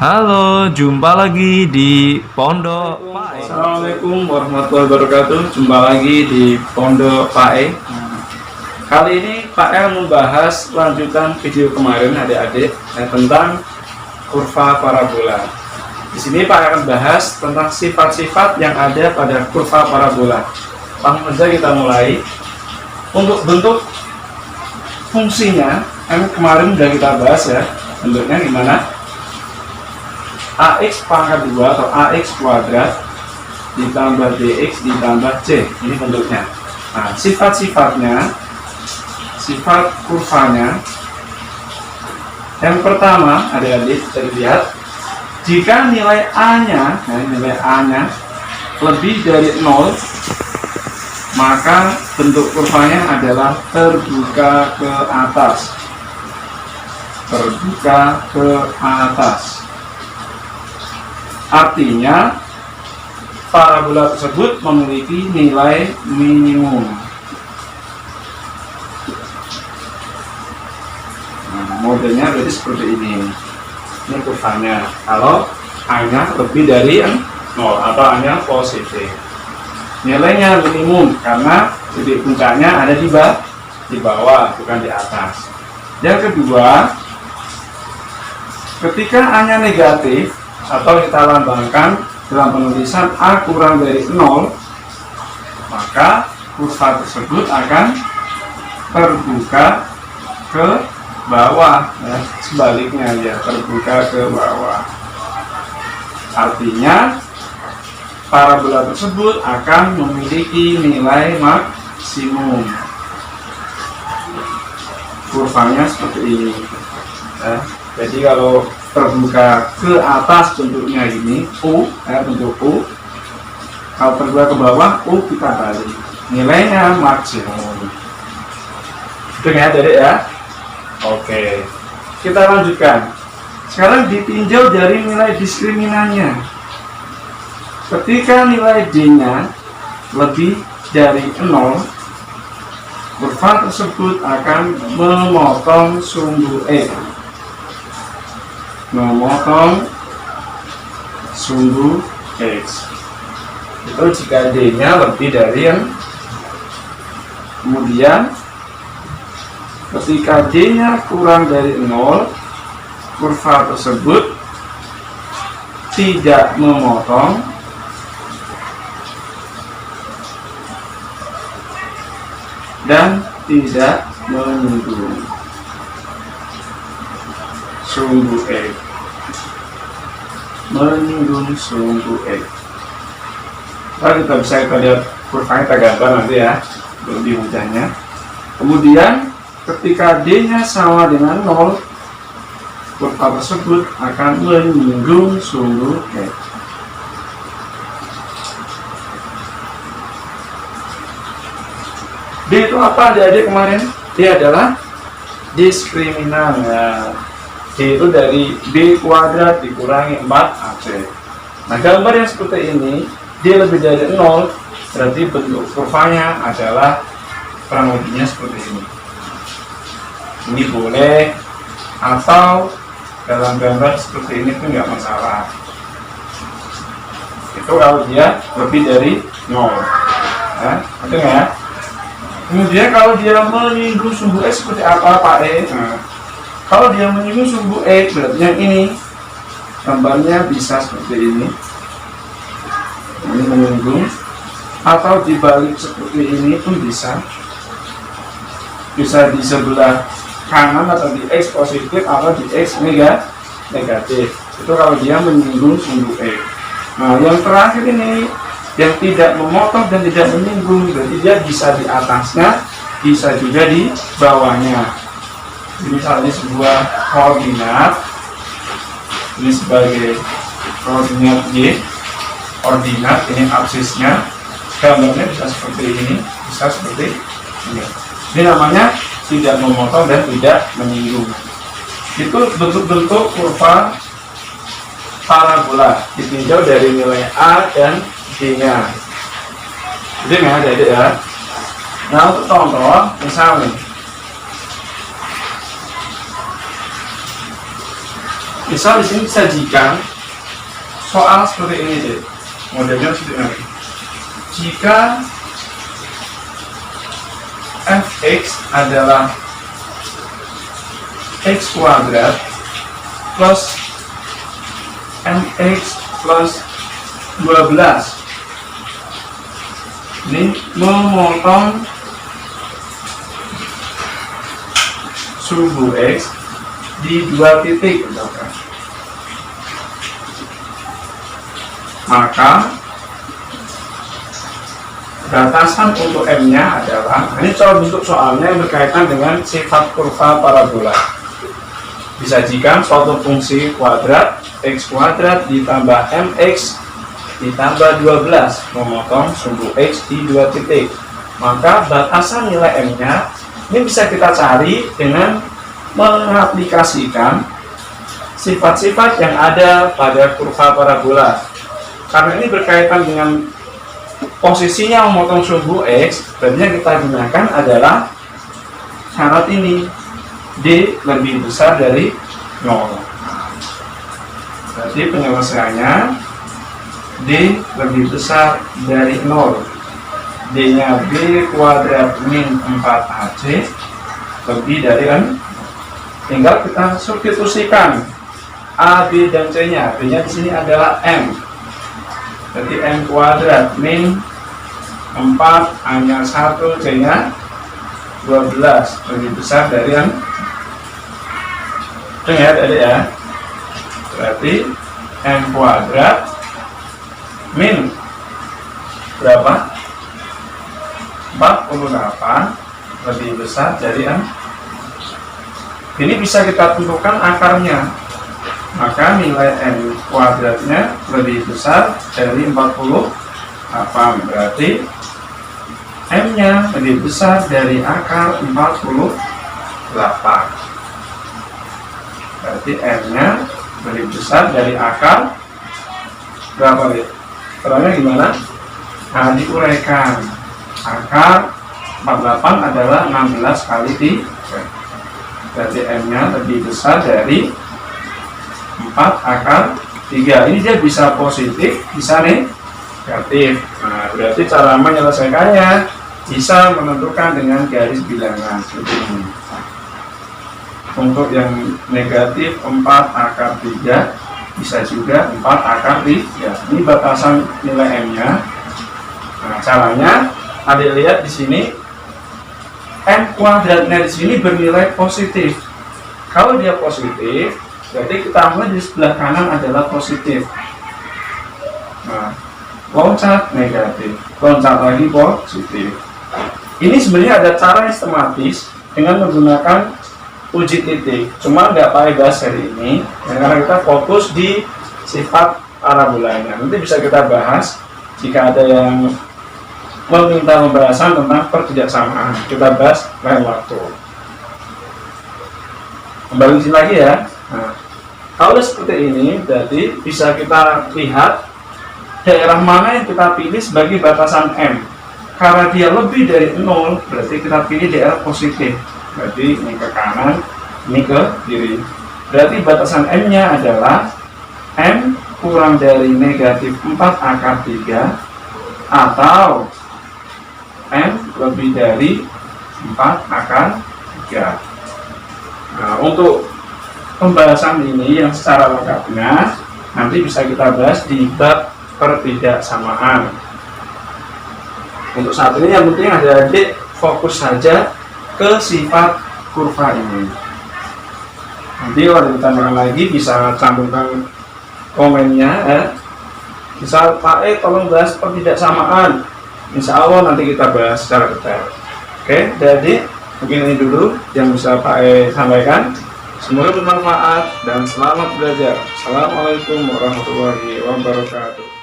Halo, jumpa lagi di Pondok Pae. Assalamualaikum warahmatullahi wabarakatuh. Jumpa lagi di Pondok Pae. Kali ini Pak El membahas lanjutan video kemarin adik-adik tentang kurva parabola. Di sini Pak El akan bahas tentang sifat-sifat yang ada pada kurva parabola. Langsung saja kita mulai. Untuk bentuk fungsinya, kemarin sudah kita bahas ya. Bentuknya gimana? AX pangkat 2 atau AX kuadrat ditambah BX ditambah C. Ini bentuknya. Nah, sifat-sifatnya, sifat kurvanya. Yang pertama, adik-adik bisa dilihat, jika nilai A-nya, nilai A-nya lebih dari 0, maka bentuk kurvanya adalah terbuka ke atas. Terbuka ke atas. Artinya parabola tersebut memiliki nilai minimum. Nah, modelnya berarti seperti ini. Ini kurvanya. Kalau A-nya lebih dari 0 atau A-nya positif, nilainya minimum karena titik puncaknya ada di bawah, bukan di atas. Yang kedua, ketika A-nya negatif atau kita lambangkan dalam penulisan A kurang dari 0, maka kurva tersebut akan terbuka ke bawah, ya. Sebaliknya ya, terbuka ke bawah. Artinya parabola tersebut akan memiliki nilai maksimum. Kurvanya seperti ini ya. Jadi kalau terbuka ke atas bentuknya ini U, bentuk U. Kalau terbuka ke bawah U kita balik, nilainya maksimum. Itu ya Dedek ya. Oke, kita lanjutkan. Sekarang ditinjau dari nilai diskriminannya. Ketika nilai D-nya lebih dari 0, kurva tersebut akan memotong sumbu X. Memotong sumbu X itu jika D-nya lebih dari yang. Kemudian ketika D-nya kurang dari 0, kurva tersebut tidak memotong dan tidak menyinggung sumbu X. Menyinggung sumbu X. Nah, kita bisa lihat kurvanya, kita gambar nanti ya lebih mudahnya. Kemudian ketika D-nya sama dengan 0, kurva tersebut akan menyinggung sumbu X. D itu apa adik-adik kemarin? D adalah diskriminan ya. D itu dari B kuadrat dikurangi 4AC. Nah, gambar yang seperti ini, D lebih dari 0, berarti bentuk kurvanya adalah kurang lebihnya seperti ini. Ini boleh, atau dalam gambar seperti ini pun nggak masalah. Itu kalau dia lebih dari 0. Ya, oke ya? Kemudian kalau dia menyinggung sumbu X seperti apa Pak E? Nah, kalau dia menyinggung sumbu X, berarti yang ini gambarnya bisa seperti ini. Ini menyinggung, atau dibalik seperti ini pun bisa. Bisa di sebelah kanan atau di X positif atau di X negatif. Itu kalau dia menyinggung sumbu X. Nah, yang terakhir ini yang tidak memotong dan tidak menyinggung, berarti dia bisa di atasnya, bisa juga di bawahnya. Misalnya sebuah koordinat, ini sebagai koordinat Y, koordinat ini absisnya, gambarnya bisa seperti ini, bisa seperti ini. Ini namanya tidak memotong dan tidak menyinggung. Itu bentuk-bentuk kurva parabola ditinjau dari nilai A dan D-nya. Jadi nggak ada ya. Nah, untuk contoh, misalnya Misal di sini disajikan soal seperti ini deh, modelnya seperti ini. Jika fx adalah x kuadrat plus mx plus 12, ini memotong sumbu x di 2 titik, maka batasan untuk m-nya adalah, ini contoh bentuk soalnya yang berkaitan dengan sifat kurva parabola. Disajikan suatu fungsi kuadrat x kuadrat ditambah mx ditambah 12 memotong sumbu x di 2 titik, maka batasan nilai m-nya ini bisa kita cari dengan mengaplikasikan sifat-sifat yang ada pada kurva parabola. Karena ini berkaitan dengan posisinya memotong sumbu x, berarti yang kita gunakan adalah syarat ini, d lebih besar dari 0. Berarti penyelesaiannya d lebih besar dari 0. D nya b kuadrat min 4ac lebih dari n. Tinggal kita substitusikan a, b, dan c nya. B nya di sini adalah m. Berarti m kuadrat min 4 hanya 1, c nya 12 lebih besar dari n. Ingat adik ya. Berarti m kuadrat min berapa? 48 lebih besar dari n. Ini bisa kita tentukan akarnya, maka nilai n kuadratnya lebih besar dari 48, berarti m nya lebih besar dari akar 48. Berarti m nya lebih besar dari akar berapa ya? Caranya gimana? Nah, diuraikan. Akar 48 adalah 16 kali 3. Berarti m nya lebih besar dari 4 akar 3. Ini dia bisa positif, bisa negatif. Nah, berarti cara menyelesaikannya bisa menentukan dengan garis bilangan seperti ini. Untuk yang negatif 4 akar 3, bisa juga 4 akar 3. Ini batasan nilai m nya. Nah, caranya adik lihat di sini, m kuadratnya di sini bernilai positif. Kalau dia positif, berarti kita ambil di sebelah kanan adalah positif. Nah, loncat negatif, loncat lagi positif. Ini sebenarnya ada cara sistematis dengan menggunakan uji titik. Cuma nggak pakai bahas hari ini, karena kita fokus di sifat parabolanya. Nanti bisa kita bahas jika ada yang meminta pembahasan tentang pertidaksamaan, kita bahas lain waktu. Kembali sini lagi ya. Nah, kalau seperti ini, berarti bisa kita lihat daerah mana yang kita pilih sebagai batasan m. Karena dia lebih dari 0, berarti kita pilih daerah positif. Berarti ini ke kanan, ini ke kiri. Berarti batasan m nya adalah m kurang dari negatif 4 akar 3 atau m lebih dari 4 akar 3. Nah, untuk pembahasan ini yang secara lengkapnya nanti bisa kita bahas di bab pertidaksamaan. Untuk saat ini yang penting adik-adik fokus saja ke sifat kurva ini. Nanti kalau ditanyakan lagi bisa cantumkan komennya ya. Misal Pak tolong bahas pertidaksamaan, insya Allah nanti kita bahas secara detail. Oke, jadi mungkin ini dulu yang bisa Pak sampaikan. Semoga bermanfaat dan selamat belajar. Assalamualaikum warahmatullahi wabarakatuh.